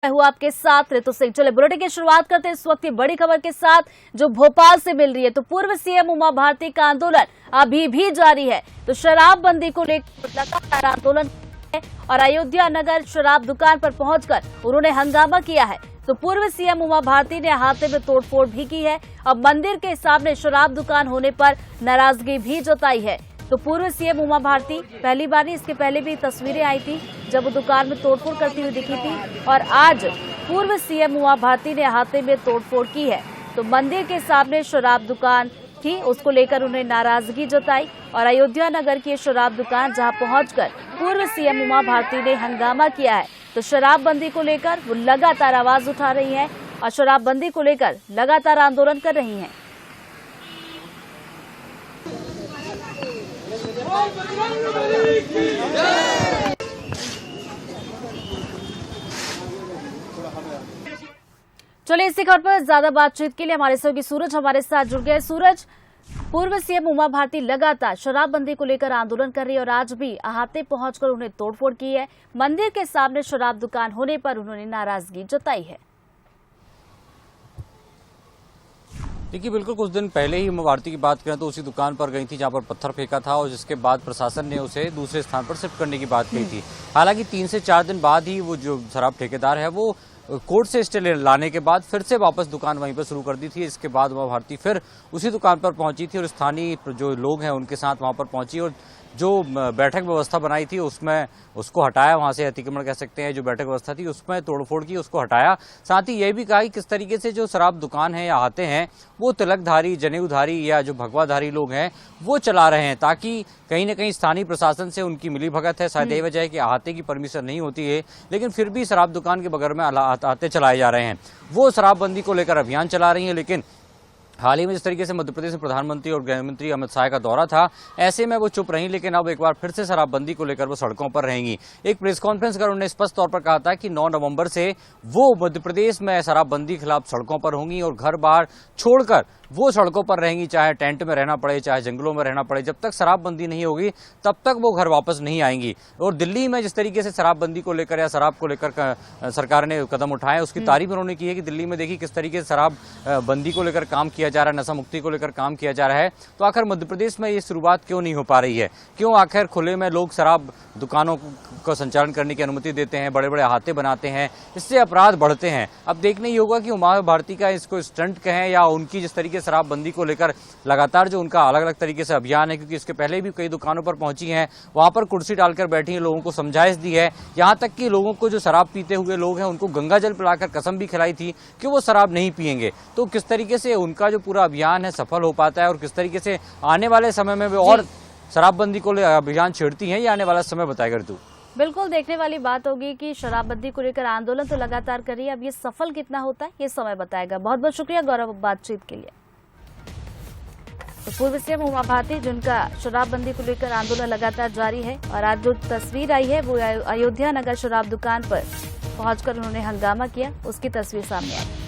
मैं हूँ आपके साथ ऋतु सिंह। चले बुलेटिन की शुरुआत करते हैं इस वक्त की बड़ी खबर के साथ जो भोपाल से मिल रही है। तो पूर्व सीएम उमा भारती का आंदोलन अभी भी जारी है। तो शराबबंदी को लेकर लगातार आंदोलन है और अयोध्या नगर शराब दुकान पर पहुंचकर उन्होंने हंगामा किया है। तो पूर्व सीएम उमा भारती ने अहाते में तोड़फोड़ भी की है। अब मंदिर के सामने शराब दुकान होने पर नाराजगी भी जताई है। तो पूर्व सीएम उमा भारती पहली बार नहीं, इसके पहले भी तस्वीरें आई थी जब वो दुकान में तोड़फोड़ करती हुई दिखी थी और आज पूर्व सीएम उमा भारती ने अहाते में तोड़फोड़ की है। तो मंदिर के सामने शराब दुकान थी, उसको लेकर उन्हें नाराजगी जताई और अयोध्या नगर की शराब दुकान जहां पहुंचकर पूर्व सीएम उमा भारती ने हंगामा किया है। तो शराबबंदी को लेकर वो लगातार आवाज उठा रही हैं और शराबबंदी को लेकर लगातार आंदोलन कर रही हैं। चलिए इसी खबर पर ज्यादा बातचीत के लिए हमारे सहयोगी सूरज हमारे साथ जुड़ गए। सूरज, पूर्व सीएम उमा भारती लगातार शराबबंदी को लेकर आंदोलन कर रही है और आज भी अहाते पहुंचकर उन्हें तोड़फोड़ की है। मंदिर के सामने शराब दुकान होने पर उन्होंने नाराजगी जताई है। देखिए, बिल्कुल कुछ दिन पहले ही उमा भारती की बात करें तो उसी दुकान पर गई थी जहां पर पत्थर फेंका था और जिसके बाद प्रशासन ने उसे दूसरे स्थान पर शिफ्ट करने की बात कही थी। हालांकि 3 से 4 दिन बाद ही वो जो शराब ठेकेदार है वो कोर्ट से स्टे लाने के बाद फिर से वापस दुकान वहीं पर शुरू कर दी थी। इसके बाद उमा भारती फिर उसी दुकान पर पहुंची थी और स्थानीय जो लोग हैं उनके साथ वहां पर पहुंची और जो बैठक व्यवस्था बनाई थी उसमें उसको हटाया, वहां से अतिक्रमण कह सकते हैं, जो बैठक व्यवस्था थी उसमें तोड़फोड़ की, उसको हटाया। साथ ही यह भी कहा कि किस तरीके से जो शराब दुकान है या आते हैं वो तिलकधारी, जनेऊधारी या जो भगवाधारी लोग हैं वो चला रहे हैं, ताकि कहीं न कहीं स्थानीय प्रशासन से उनकी मिलीभगत है। शायद यही वजह है कि अहाते की परमिशन नहीं होती है लेकिन फिर भी शराब दुकान के बगैर में अहाते चलाए जा रहे हैं। वो शराबबंदी को लेकर अभियान चला रही है। लेकिन हाल ही में जिस तरीके से मध्य प्रदेश में प्रधानमंत्री और गृह मंत्री अमित शाह का दौरा था, ऐसे में वो चुप रही, लेकिन अब एक बार फिर से शराबबंदी को लेकर वो सड़कों पर रहेंगी। एक प्रेस कॉन्फ्रेंस कर उन्होंने स्पष्ट तौर पर कहा था कि 9 नवंबर से वो मध्य प्रदेश में शराबबंदी के खिलाफ सड़कों पर होंगी और घर बार छोड़कर वो सड़कों पर रहेंगी, चाहे टेंट में रहना पड़े, चाहे जंगलों में रहना पड़े। जब तक शराबबंदी नहीं होगी तब तक वो घर वापस नहीं आएंगी। और दिल्ली में जिस तरीके से शराबबंदी को लेकर या शराब को लेकर सरकार ने कदम उठाए, उसकी तारीफ उन्होंने की है कि दिल्ली में देखिए किस तरीके से शराब बंदी को लेकर काम किया जा रहा है, नशा मुक्ति को लेकर काम किया जा रहा है। तो आखिर मध्य प्रदेश में ये शुरुआत क्यों नहीं हो पा रही है? क्यों आखिर खुले में लोग शराब दुकानों को संचालन करने की अनुमति देते हैं, बड़े बड़े अहाते बनाते हैं, इससे अपराध बढ़ते हैं। अब देखने ही होगा कि उमा भारती का इसको स्टंट कहें या उनकी जिस तरीके से शराबबंदी को लेकर लगातार जो उनका अलग अलग तरीके से अभियान है, क्योंकि इसके पहले भी कई दुकानों पर पहुंची हैं, वहां पर कुर्सी डालकर बैठी हैं, लोगों को समझाइश दी है, यहां तक कि लोगों को जो शराब पीते हुए लोग हैं उनको गंगा जल पिलाकर कसम भी खिलाई थी कि वो शराब नहीं पिएंगे। तो किस तरीके से उनका जो पूरा अभियान है सफल हो पाता है और किस तरीके से आने वाले समय में वो और शराबबंदी को अभियान छेड़ती हैं, ये आने वाला समय बताएगा ऋतु। बिल्कुल देखने वाली बात होगी कि शराबबंदी को लेकर आंदोलन तो लगातार कर रही है, अब ये सफल कितना होता है ये समय बताएगा। बहुत बहुत शुक्रिया गौरव बातचीत के लिए। तो पूर्व सीएम उमा भारती जिनका शराबबंदी को लेकर आंदोलन लगातार जारी है और आज जो तस्वीर आई है वो अयोध्या नगर शराब दुकान पर पहुंचकर उन्होंने हंगामा किया, उसकी तस्वीर सामने आई।